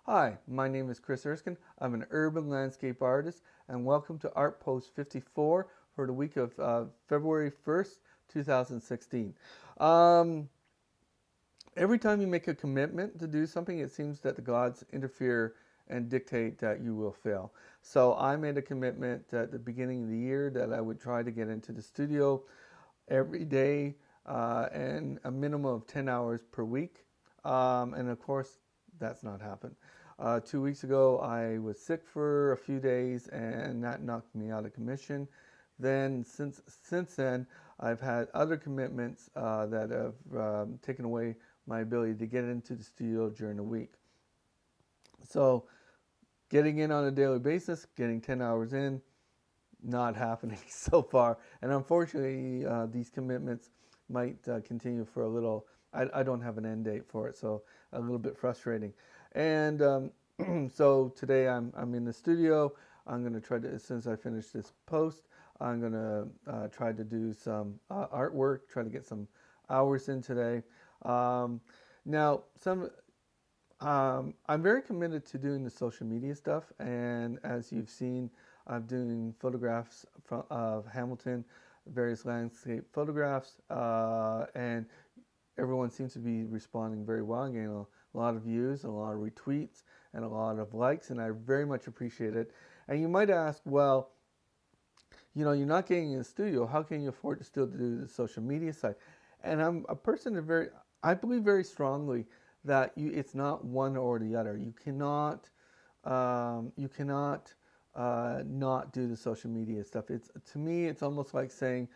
Hi, my name is Chris Erskine. I'm an urban landscape artist, and welcome to Art Post 54 for the week of February 1st, 2016. Um, every time you make a commitment to do something, it seems that the gods interfere and dictate that you will fail. So I made a commitment at the beginning of the year that I would try to get into the studio every day and a minimum of 10 hours per week. And of course, that's not happened. 2 weeks ago, I was sick for a few days, and that knocked me out of commission. Then, since then, I've had other commitments that have taken away my ability to get into the studio during the week. So, getting in on a daily basis, getting 10 hours in, not happening so far. And unfortunately, these commitments might continue for a little. I don't have an end date for it, so a little bit frustrating. And so today I'm in the studio. I'm going to try to, as soon as I finish this post, I'm going to try to do some artwork, try to get some hours in today. Um, now, I'm very committed to doing the social media stuff, and as you've seen, I'm doing photographs of Hamilton, various landscape photographs, and everyone seems to be responding very well. I'm getting a lot of views, a lot of retweets, and a lot of likes, and I very much appreciate it. And you might ask, well, you're not getting in the studio. How can you afford to still do the social media side? And I'm a person that I believe very strongly that it's not one or the other. You cannot not do the social media stuff. To me, it's almost like saying,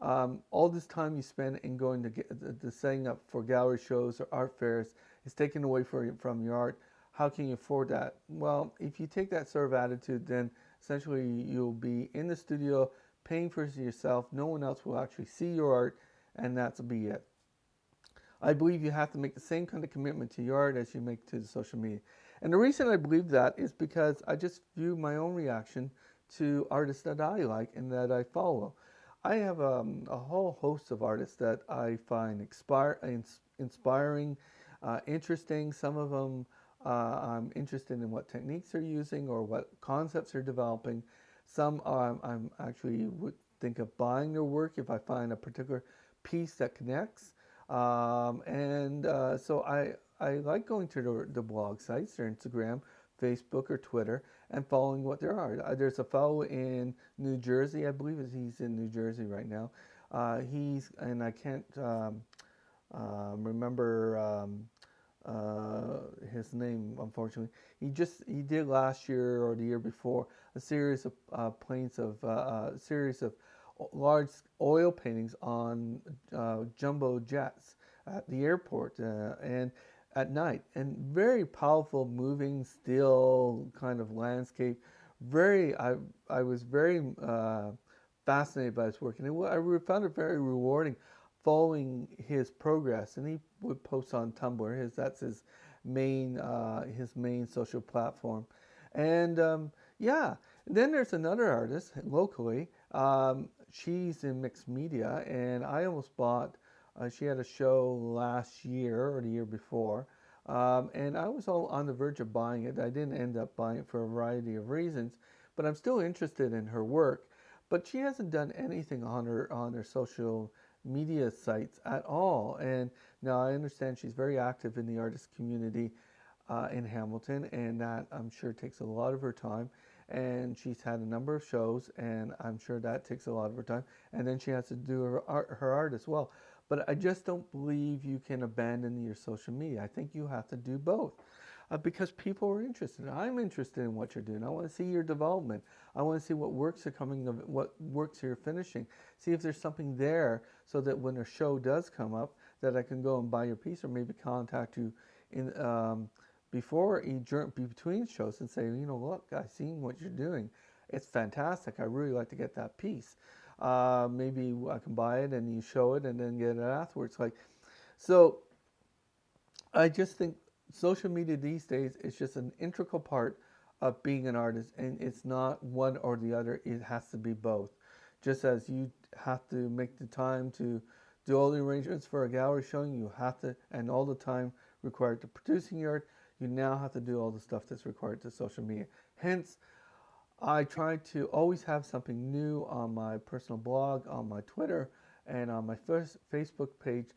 all this time you spend in going to get the setting up for gallery shows or art fairs is taken away from your art. How can you afford that? Well, if you take that sort of attitude, then essentially you'll be in the studio paying for yourself. No one else will actually see your art, and that'll be it. I believe you have to make the same kind of commitment to your art as you make to the social media. And the reason I believe that is because I just view my own reaction to artists that I like and that I follow. I have a whole host of artists that I find inspiring, interesting. Some of them I'm interested in what techniques they're using or what concepts they're developing. Some I'm actually would think of buying their work if I find a particular piece that connects. So I like going to the blog sites, their Instagram, Facebook, or Twitter, and following what there are. There's a fellow in New Jersey, I believe he's in New Jersey right now. And I can't remember his name, unfortunately. He did last year or the year before a series of series of large oil paintings on jumbo jets at the airport and at night, and very powerful, moving, still kind of landscape. I was very fascinated by his work, and I found it very rewarding following his progress. And he would post on Tumblr. That's his main social platform. And yeah, then there's another artist locally. She's in mixed media, and I almost bought. She had a show last year or the year before, and I was all on the verge of buying it. I didn't end up buying it for a variety of reasons, but I'm still interested in her work. But she hasn't done anything on her social media sites at all. And now I understand she's very active in the artist community in Hamilton, and that I'm sure takes a lot of her time. And she's had a number of shows, and I'm sure that takes a lot of her time. And then she has to do her art as well. But I just don't believe you can abandon your social media. I think you have to do both. Because people are interested. I'm interested in what you're doing. I want to see your development. I want to see what works are coming of what works you're finishing. See if there's something there so that when a show does come up, that I can go and buy your piece, or maybe contact you in between shows and say, look, I've seen what you're doing. It's fantastic. I really like to get that piece. Maybe I can buy it and you show it and then get it afterwards. So I just think social media these days is just an integral part of being an artist, and it's not one or the other. It has to be both. Just as you have to make the time to do all the arrangements for a gallery showing, you have to, and all the time required to producing your art, you now have to do all the stuff that's required to social media. Hence, I try to always have something new on my personal blog, on my Twitter, and on my first Facebook page,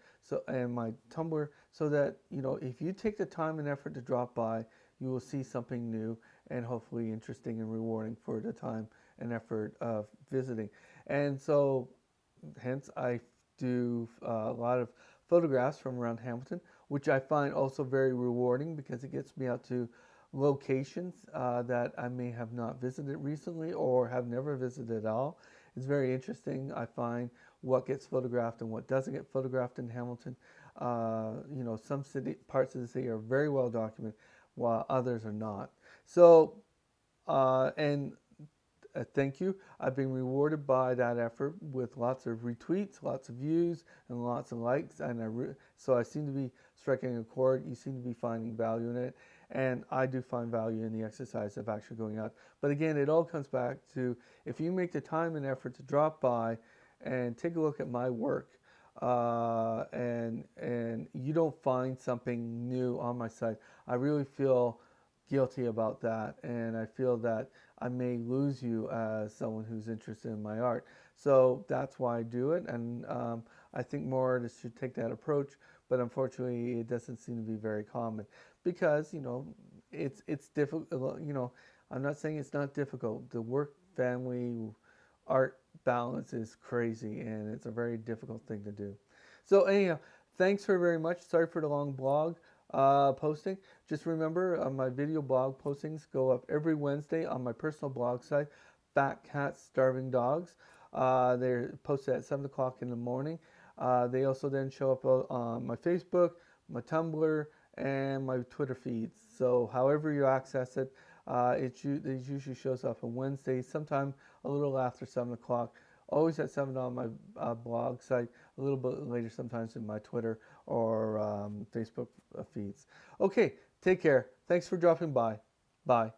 and my Tumblr, so that if you take the time and effort to drop by, you will see something new and hopefully interesting and rewarding for the time and effort of visiting. And so, hence, I do a lot of photographs from around Hamilton, which I find also very rewarding because it gets me out to locations that I may have not visited recently or have never visited at all. It's very interesting. I find what gets photographed and what doesn't get photographed in Hamilton. Some parts of the city are very well documented, while others are not. So, and thank you. I've been rewarded by that effort with lots of retweets, lots of views, and lots of likes. And so I seem to be striking a chord. You seem to be finding value in it. And I do find value in the exercise of actually going out. But again, it all comes back to if you make the time and effort to drop by and take a look at my work, and you don't find something new on my site, I really feel guilty about that, and I feel that I may lose you as someone who's interested in my art. So that's why I do it, and I think more artists should take that approach, but unfortunately it doesn't seem to be very common because it's difficult. I'm not saying it's not difficult. The work family art balance is crazy, and it's a very difficult thing to do. So anyhow, thanks very much. Sorry for the long blog posting. Just remember, my video blog postings go up every Wednesday on my personal blog site, Fat Cats Starving Dogs. They're posted at 7 o'clock in the morning. They also then show up on my Facebook, my Tumblr, and my Twitter feeds. So however you access it, it usually shows up on Wednesdays, sometime a little after 7 o'clock. Always at 7 on my blog site, a little bit later sometimes in my Twitter or Facebook feeds. Okay, take care. Thanks for dropping by. Bye.